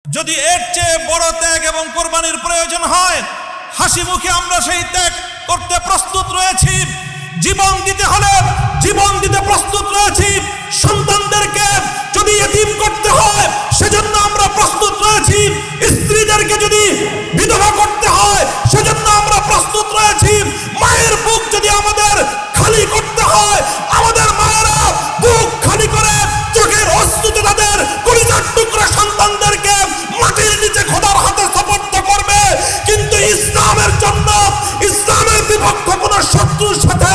যদি এর চেয়ে বড় ত্যাগ এবং কোরবানির প্রয়োজন হয়, হাসি মুখে আমরা সেই ত্যাগ করতে প্রস্তুত রয়েছি। জীবন দিতে হলে জীবন দিতে প্রস্তুত রয়েছি। সন্তানদেরকে যদি এতিম করতে হয় সেজন্য আমরা প্রস্তুত রয়েছি। স্ত্রীদেরকে যদি বিধবা করতে হয় সেজন্য আমরা প্রস্তুত রয়েছি। মায়ের বুক যদি আমাদের খালি করতে হয়, আমাদের মায়েরা বুক খালি করে চোখের অশ্রুতে তাদের কলিজার টুকরা সন্তানদেরকে মাটির নিচে খোদার হাতে সুপর্দ করবে। কিন্তু ইসলামের জন্য, ইসলামের বিপক্ষ কোন শত্রুর সাথে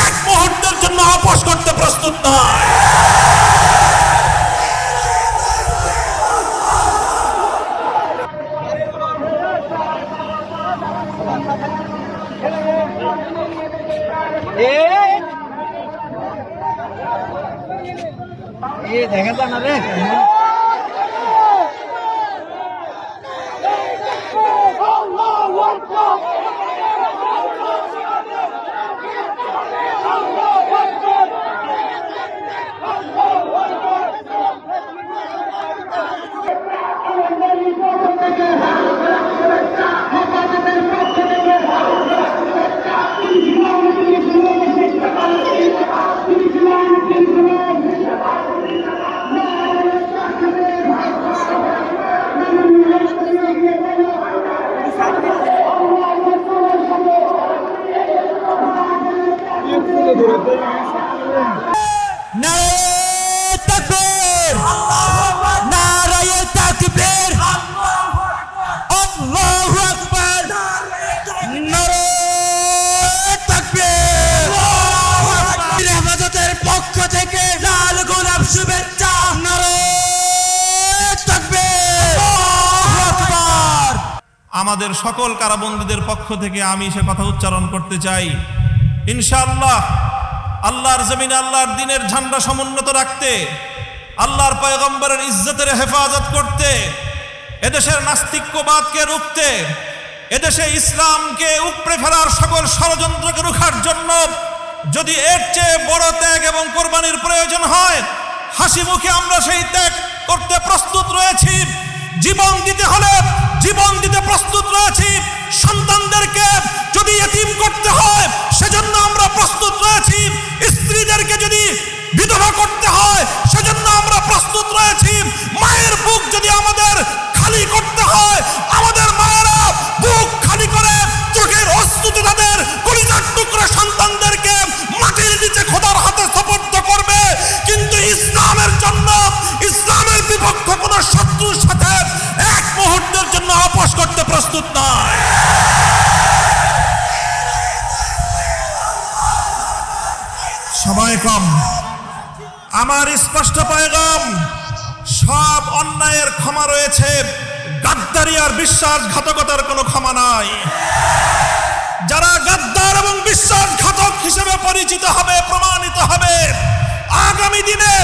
এক মুহূর্তের জন্য আপোষ করতে প্রস্তুত নয়। দেখা যায় না রে। আমাদের সকল কারাবন্দীদের পক্ষ থেকে আমি সে কথা উচ্চারণ করতে চাই, ইনশাআল্লাহ আল্লাহর জমিনে আল্লাহর দ্বীনের ঝান্ডা সমুন্নত রাখতে, আল্লাহর পয়গম্বরের ইজ্জতের হেফাজত করতে, এদেশের নাস্তিক্যবাদকে রুখতে, এদেশে ইসলামকে উপড়ে ফেলার সকল ষড়যন্ত্রকে রুখার জন্য যদি এর চেয়ে বড় ত্যাগ এবং কোরবানির প্রয়োজন হয়, হাসি মুখে আমরা সেই ত্যাগ করতে প্রস্তুত রয়েছি। জীবন দিতে হলে জীবন দিতে প্রস্তুত রয়েছি। সন্তানদেরকে যদি এতিম করতে হয় সেজন্য আমরা প্রস্তুত রয়েছি। স্ত্রীদেরকে যদি বিধবা করতে হয় সেজন্য আমরা প্রস্তুত রয়েছি। মায়ের বুক যদি আমাদের খালি করতে হয়, আমাদের মায়েরা বুক খালি করে চোখের অশ্রুতে তাদের কলিজার টুকরা সন্তানদেরকে মাটির নিচে খোদার হাতে সুপর্দ করবে। কিন্তু ইসলামের জন্য, ইসলামের বিপক্ষ কোন শত্রুর সাথে এক মুহূর্তের জন্য আপোষ করতে প্রস্তুত নয়। সবাই কম, আমার স্পষ্ট পয়গাম, সব অন্যায়ের ক্ষমা রয়েছে, গাদ্দারি আর বিশ্বাসঘাতকতার কোনো ক্ষমা নাই। যারা গাদ্দার এবং বিশ্বাসঘাতক হিসেবে পরিচিত হবে, প্রমাণিত হবে, আগামী দিনে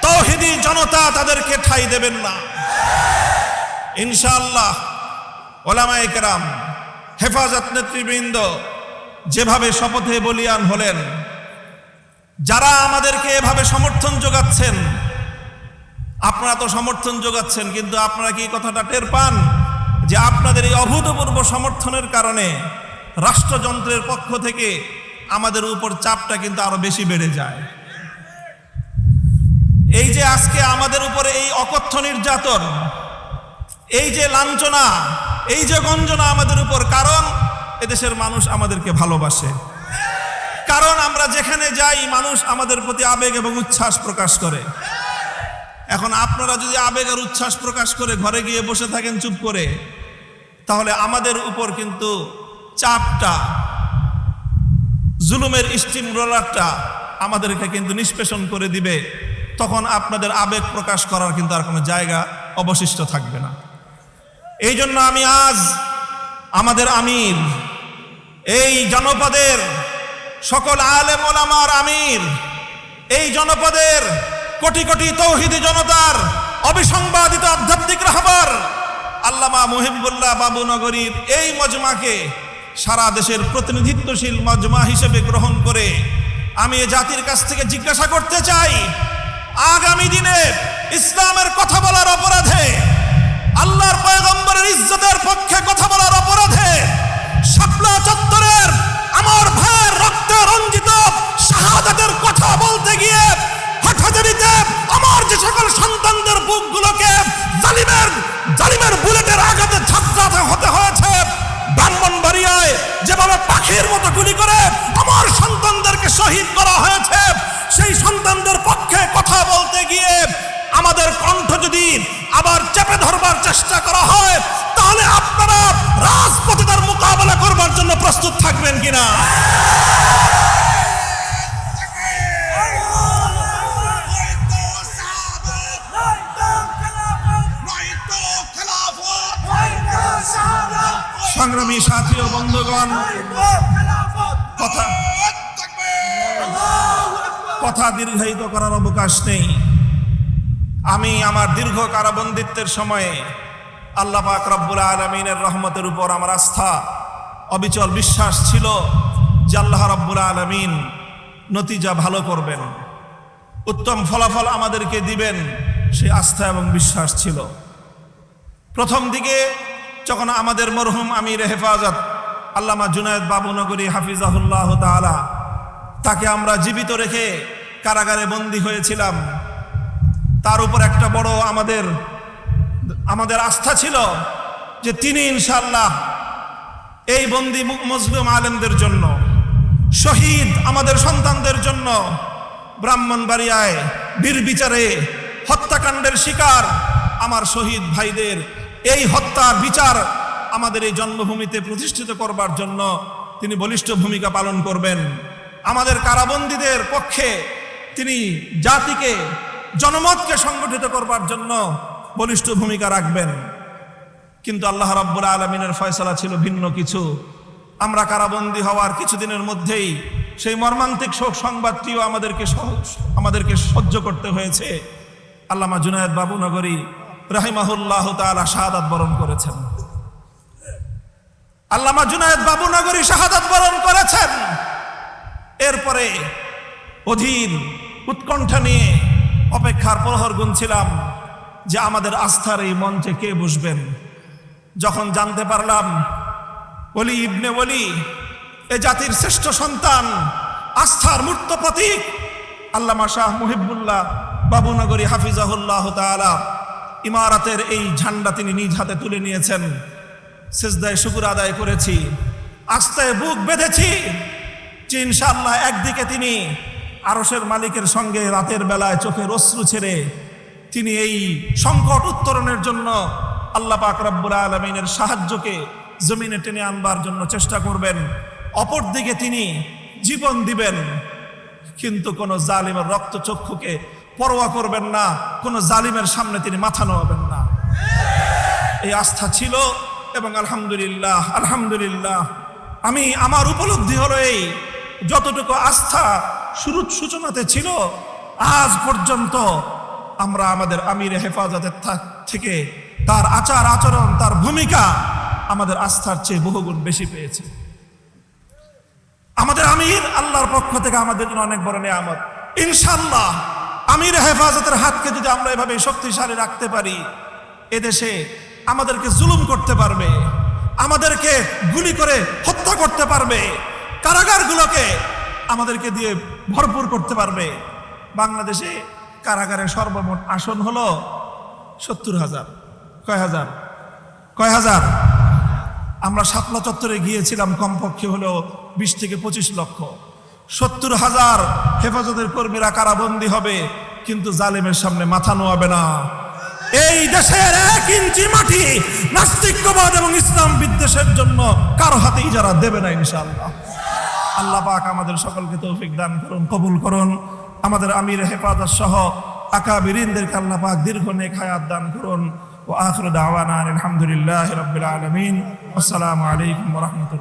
তাওহীদি জনতা তাদেরকে ঠাঁই দেবেন না ইনশাআল্লাহ। ওলামায়ে কেরাম, হেফাজত নেতৃবৃন্দ যেভাবে শপথে বলিয়ান হলেন, যারা আমাদেরকে এভাবে সমর্থন যোগাচ্ছেন, আপনারা তো সমর্থন যোগাচ্ছেন, কিন্তু আপনারা কি কথাটা টের পান যে আপনাদের এই অভূতপূর্ব সমর্থনের কারণে রাষ্ট্রযন্ত্রের পক্ষ থেকে আমাদের উপর চাপটা কিন্তু আরো বেশি বেড়ে যায়। এই যে আজকে আমাদের উপরে এই অকথ্য নির্যাতন, এই যে লাঞ্ছনা, এই যে গঞ্জনা আমাদের উপর, কারণ এদেশের মানুষ আমাদেরকে ভালোবাসে, কারণ আমরা যেখানে যাই মানুষ আমাদের প্রতি আবেগ এবং উচ্ছ্বাস প্রকাশ করে। এখন আপনারা যদি আবেগ আর উচ্ছ্বাস প্রকাশ করে ঘরে গিয়ে বসে থাকেন চুপ করে, তাহলে আমাদের উপর কিন্তু চাপটা, জুলুমের স্টিম রোলারটা আমাদেরকে কিন্তু নিষ্পেষণ করে দিবে। তখন আপনাদের আবেগ প্রকাশ করার কিন্তু আর কোনো জায়গা অবশিষ্ট থাকবে না। এই জন্য আমি আজ আমাদের আমির, এই জনপদের সকল আলেম ওলামার আমির, এই জনপদের কোটি কোটি তাওহীদি জনতার অবিসংবাদিত আধ্যাত্মিক রাহবার আল্লামা মুহিবুল্লাহ বাবু নগরীর এই মজমাকে সারা দেশের প্রতিনিধিত্বশীল মজমা হিসেবে গ্রহণ করে আমি এ জাতির কাছ থেকে জিজ্ঞাসা করতে চাই, আগামী দিনে ইসলামের কথা বলার অপরাধে হয়ে গিয়ে আমাদের কণ্ঠ যদি আবার চেপে ধরবার চেষ্টা করা হয়, তাহলে আপনারা রাজপথে তার মোকাবেলা করবার জন্য প্রস্তুত থাকবেন কিনা? সংগ্রামী সাথী ও বন্ধুগণ, কথা দীর্ঘায়িত করার অবকাশ নেই। আমি আমার দীর্ঘ কারাবন্দিত্বের সময়ে আল্লাহ পাক রব্বুল আলামিনের রহমতের উপর আমার আস্থা, অবিচল বিশ্বাস ছিল যে আল্লাহ রব্বুল আলামিন নতিজা ভালো করবেন, উত্তম ফলাফল আমাদেরকে দিবেন, সেই আস্থা এবং বিশ্বাস ছিল। প্রথম দিকে যখন আমাদের মরহুম আমির হেফাজত আল্লামা জুনায়েদ বাবুনগরী হাফিজাহুল্লাহ তাআলা, তাকে আমরা জীবিত রেখে কারাগারে বন্দী হয়েছিলাম, তার উপর একটা বড় আমাদের আস্থা ছিল যে তিনি ইনশাআল্লাহ এই বন্দী মুসলিম আলেমদের জন্য, শহীদ আমাদের সন্তানদের জন্য, ব্রাহ্মণবাড়িয়ায় বীর বিচারে হত্যাকাণ্ডের শিকার আমার শহীদ ভাইদের এই হত্যার বিচার আমাদের এই জন্মভূমিতে প্রতিষ্ঠিত করবার জন্য তিনি বলিষ্ঠ ভূমিকা পালন করবেন। আমাদের কারাবন্দীদের পক্ষে তিনি জাতিকে, জনমতকে সংগঠিত করবার জন্য বলিষ্ঠ ভূমিকা রাখবেন। কিন্তু আল্লাহ রাব্বুল আলামিনের ফয়সালা ছিল ভিন্ন কিছু। আমরা কারাবন্দী হওয়ার কিছুদিনের মধ্যেই সেই মর্মান্তিক শোক সংবাদটিও আমাদেরকে সহ্য করতে হয়েছে। আল্লামা জুনায়েদ বাবুনগরী রাহিমাহুল্লাহ তাআলা শাহাদাত বরণ করেছেন। আল্লামা জুনায়েদ বাবুনগরী শাহাদাত বরণ করেছেন। এরপরে অধীর উৎকণ্ঠা নিয়ে অপেক্ষার প্রহর গুনছিলাম যে আমাদের আস্থার এই মঞ্চে কে বসবেন। যখন জানতে পারলাম ওলি ইবনে ওলি, এ জাতির শ্রেষ্ঠ সন্তান, আস্থার মূর্ত প্রতীক আল্লামা শাহ মুহিবুল্লাহ বাবুনগরী হাফিজাহুল্লাহ তাআলা ইমারাতের এই ঝান্ডা তিনি নিজ হাতে তুলে নিয়েছেন, সিজদায় শুকর আদায় করেছি, আস্থায় বুক বেঁধেছি যে ইনশাআল্লাহ একদিকে তিনি আরশের মালিকের সঙ্গে রাতের বেলায় চোখের অশ্রু ছেড়ে তিনি এই সংকট উত্তরণের জন্য আল্লাহ পাক রব্বুল আলামিনের সাহায্যকে জমিনে টেনে আনবার জন্য চেষ্টা করবেন। অপরদিকে তিনি জীবন দিবেন, কিন্তু কোন জালিমের রক্তচক্ষুকে পরোয়া করবেন না, কোন জালিমের সামনে তিনি মাথা নোয়াবেন না। এই আস্থা ছিল এবং আলহামদুলিল্লাহ আমার উপলব্ধি হলো এই যতটুকু আস্থা শুরুর সূচনাতে ছিল, আজ পর্যন্ত আমরা আমাদের আমির হেফাজতের থেকে তার আচার আচরণ, তার ভূমিকা আমাদের আস্থার চেয়ে বহুগুণ বেশি পেয়েছে। আমাদের আমির আল্লাহর পক্ষ থেকে আমাদের জন্য অনেক বড় নিয়ামত। ইনশাআল্লাহ আমির হেফাজতের হাতকে যদি আমরা এভাবে শক্তিশালী রাখতে পারি, এদেশে আমাদেরকে জুলুম করতে পারবে, আমাদেরকে গুলি করে হত্যা করতে পারবে, কারাগারগুলোকে আমাদেরকে দিয়ে ভরপুর করতে পারবে। বাংলাদেশে কারাগারের সর্বমোট আসন হলো 70,000। কয় হাজার? আমরা শাপলা চত্বরে গিয়েছিলাম, কমপক্ষে হলো 20 থেকে 25 লক্ষ। 70,000 হেফাজতের কর্মীরা কারাবন্দী হবে, কিন্তু জালেমের সামনে মাথা নোয়াবে না। এই দেশের 1 ইঞ্চি মাটি নাস্তিক্যবাদ এবং ইসলাম বিদ্বেষের জন্য কারো হাতে ইজারা দেবে না ইনশাআল্লাহ। আল্লাহ পাক আমাদের সকলকে তৌফিক দান করুন, কবুল করুন। আমাদের আমির হেফাজত সহ আকাবিরিনদেরকে আল্লাহ পাক দীর্ঘ নেক হায়াত দান করুন। ওয়া আখিরু দাওয়ানা আলহামদুলিল্লাহি রাব্বিল আলামিন। আসসালামু আলাইকুম ওয়া রাহমাতুল্লাহ।